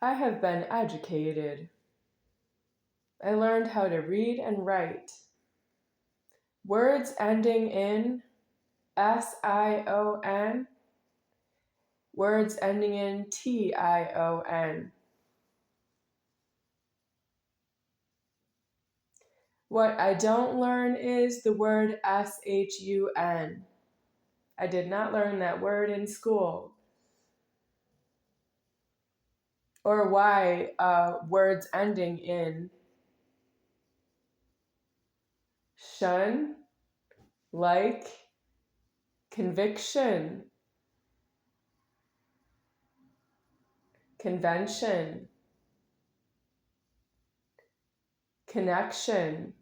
I have been educated. I learned how to read and write. Words ending in S-I-O-N, words ending in T-I-O-N. What I don't learn is the word S-H-U-N. I did not learn that word in school. Or why words ending in shun, like, conviction, convention, connection.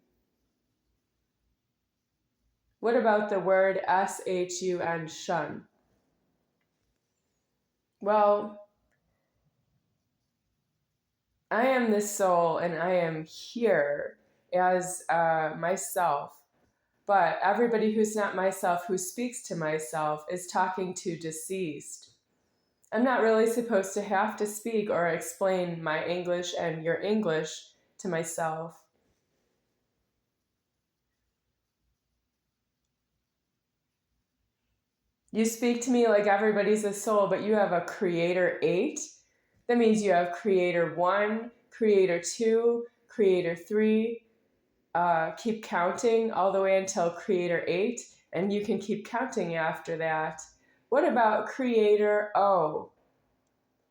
What about the word S-H-U-N, shun? Well, I am this soul and I am here as myself, but everybody who's not myself, who speaks to myself, is talking to deceased. I'm not really supposed to have to speak or explain my English and your English to myself. You speak to me like everybody's a soul, but you have a creator 8. That means you have creator 1, creator 2, creator 3. Keep counting all the way until creator 8, and you can keep counting after that. What about creator O?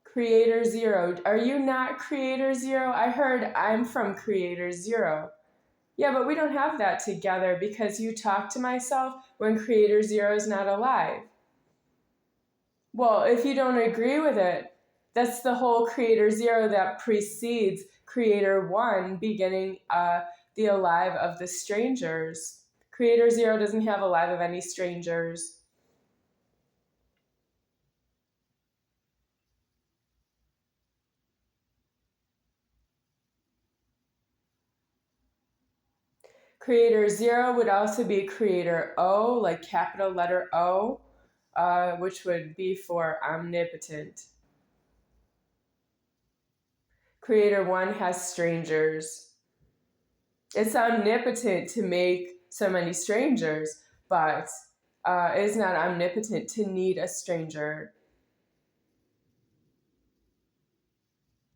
Creator 0. Are you not creator 0? I heard I'm from creator 0. Yeah, but we don't have that together because you talk to myself when creator 0 is not alive. Well, if you don't agree with it, that's the whole creator 0 that precedes creator 1 beginning the alive of the strangers. Creator 0 doesn't have alive of any strangers. Creator 0 would also be creator O, like capital letter O, which would be for omnipotent. Creator 1 has strangers. It's omnipotent to make so many strangers, but it is not omnipotent to need a stranger.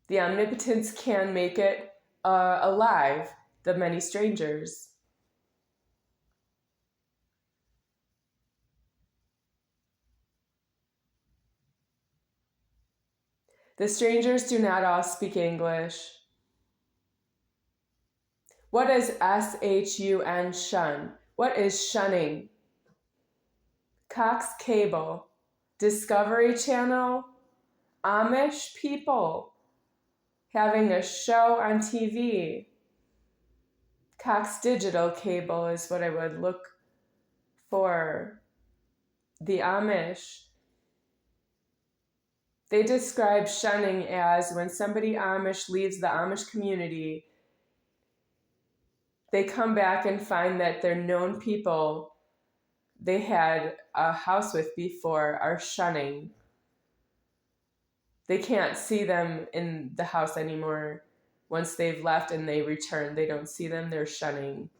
The omnipotence can make it alive, the many strangers. The strangers do not all speak English. What is S-H-U-N, shun? What is shunning? Cox Cable, Discovery Channel, Amish people having a show on TV. Cox Digital Cable is what I would look for. The Amish. They describe shunning as when somebody Amish leaves the Amish community, they come back and find that their known people they had a house with before are shunning. They can't see them in the house anymore. Once they've left and they return, they don't see them, they're shunning.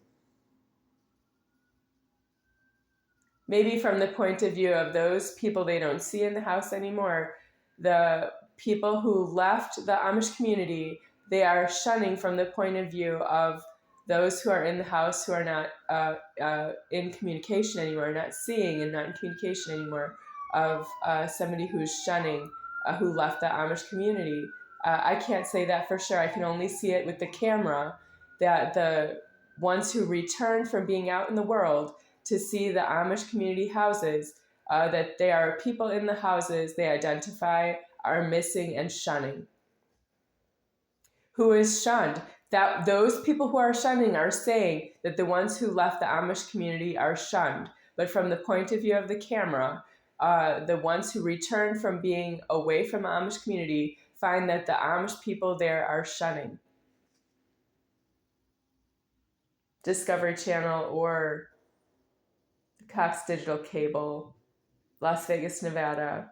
Maybe from the point of view of those people they don't see in the house anymore, the people who left the Amish community, they are shunning from the point of view of those who are in the house who are not in communication anymore, not seeing and not in communication anymore, of somebody who's shunning, who left the Amish community. I can't say that for sure. I can only see it with the camera, that the ones who return from being out in the world to see the Amish community houses, that there are people in the houses they identify are missing and shunning. Who is shunned? That those people who are shunning are saying that the ones who left the Amish community are shunned. But from the point of view of the camera, the ones who return from being away from the Amish community find that the Amish people there are shunning. Discovery Channel or Cox Digital Cable, Las Vegas, Nevada.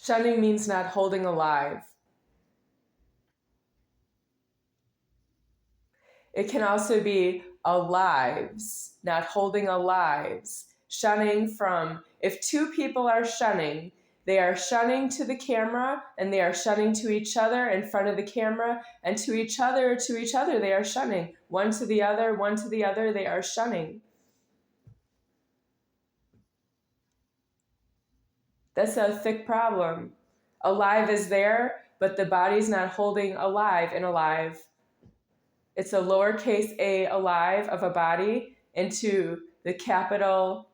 Shunning means not holding alive. It can also be alives, not holding alives. Shunning from, if two people are shunning, they are shunning to the camera and they are shunning to each other in front of the camera, and to each other, they are shunning. One to the other, they are shunning. That's a thick problem. Alive is there, but the body's not holding alive in alive. It's a lowercase a alive of a body into the capital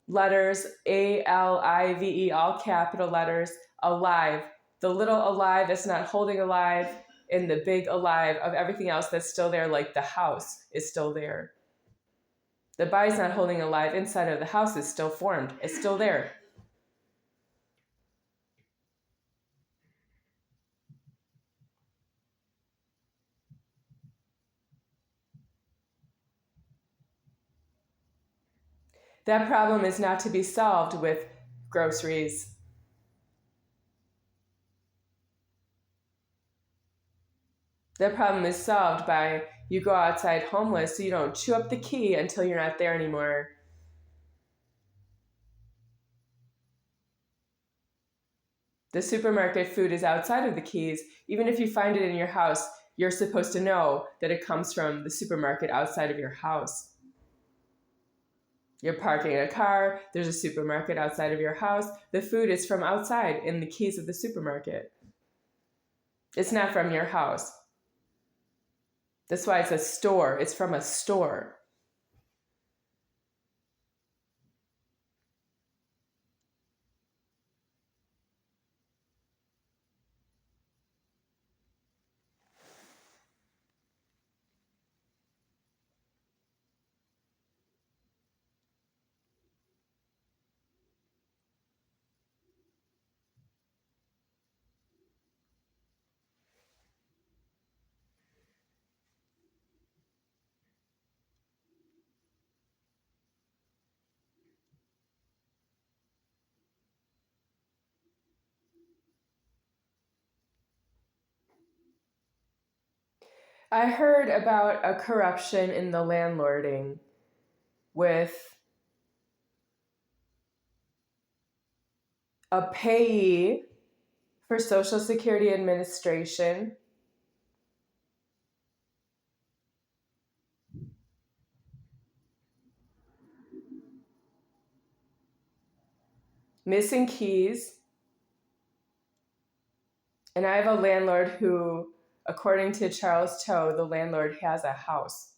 letters ALIVE, all capital letters, alive. The little alive is not holding alive in the big alive of everything else that's still there, like the house is still there. The body's not holding alive inside of the house is still formed. It's still there. That problem is not to be solved with groceries. That problem is solved by you go outside homeless so you don't chew up the key until you're not there anymore. The supermarket food is outside of the keys. Even if you find it in your house, you're supposed to know that it comes from the supermarket outside of your house. You're parking a car, there's a supermarket outside of your house. The food is from outside in the keys of the supermarket. It's not from your house. That's why it's a store. It's from a store. I heard about a corruption in the landlording with a payee for Social Security Administration missing keys. And I have a landlord who, according to Charles Toe, the landlord has a house.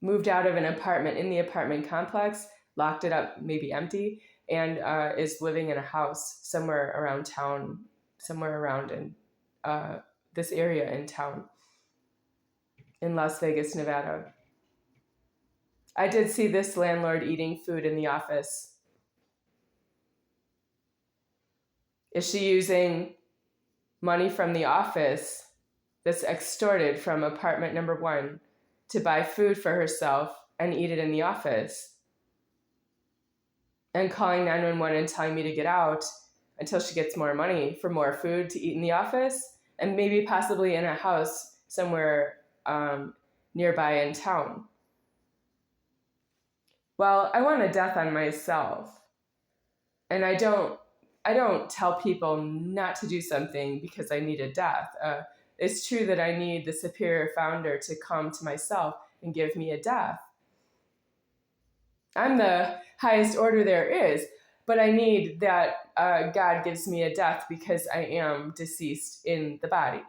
Moved out of an apartment in the apartment complex, locked it up, maybe empty, and is living in a house somewhere around town, somewhere around in this area in town, in Las Vegas, Nevada. I did see this landlord eating food in the office. Is she using money from the office that's extorted from apartment number 1 to buy food for herself and eat it in the office? And calling 911 and telling me to get out until she gets more money for more food to eat in the office and maybe possibly in a house somewhere nearby in town. Well, I want a death on myself. And I don't tell people not to do something because I need a death. It's true that I need the superior founder to come to myself and give me a death. I'm the highest order there is, but I need that God gives me a death because I am deceased in the body.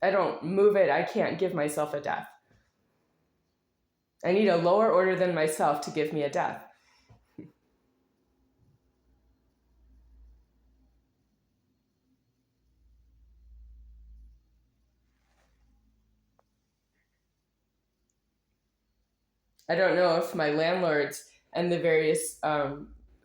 I don't move it. I can't give myself a death. I need a lower order than myself to give me a death. I don't know if my landlords and the various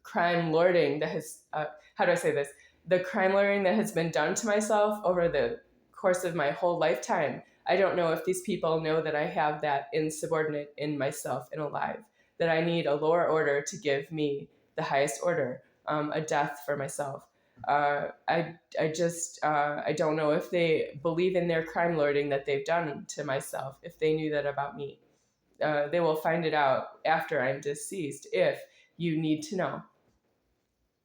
crime lording that has, how do I say this? The crime lording that has been done to myself over the course of my whole lifetime. I don't know if these people know that I have that insubordinate in myself and alive, that I need a lower order to give me the highest order, a death for myself. I don't know if they believe in their crime lording that they've done to myself. If they knew that about me, they will find it out after I'm deceased. If you need to know,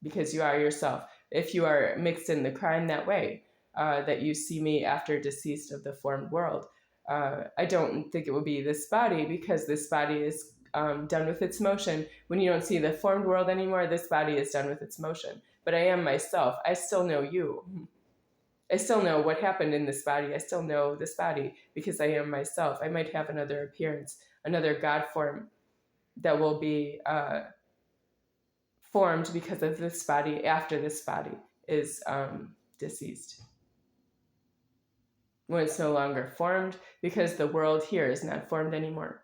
because you are yourself. If you are mixed in the crime that way, that you see me after deceased of the formed world, I don't think it will be this body, because this body is done with its motion. When you don't see the formed world anymore, this body is done with its motion. But I am myself. I still know you. I still know what happened in this body. I still know this body because I am myself. I might have another appearance, another God form that will be formed because of this body after this body is deceased. When it's no longer formed, because the world here is not formed anymore.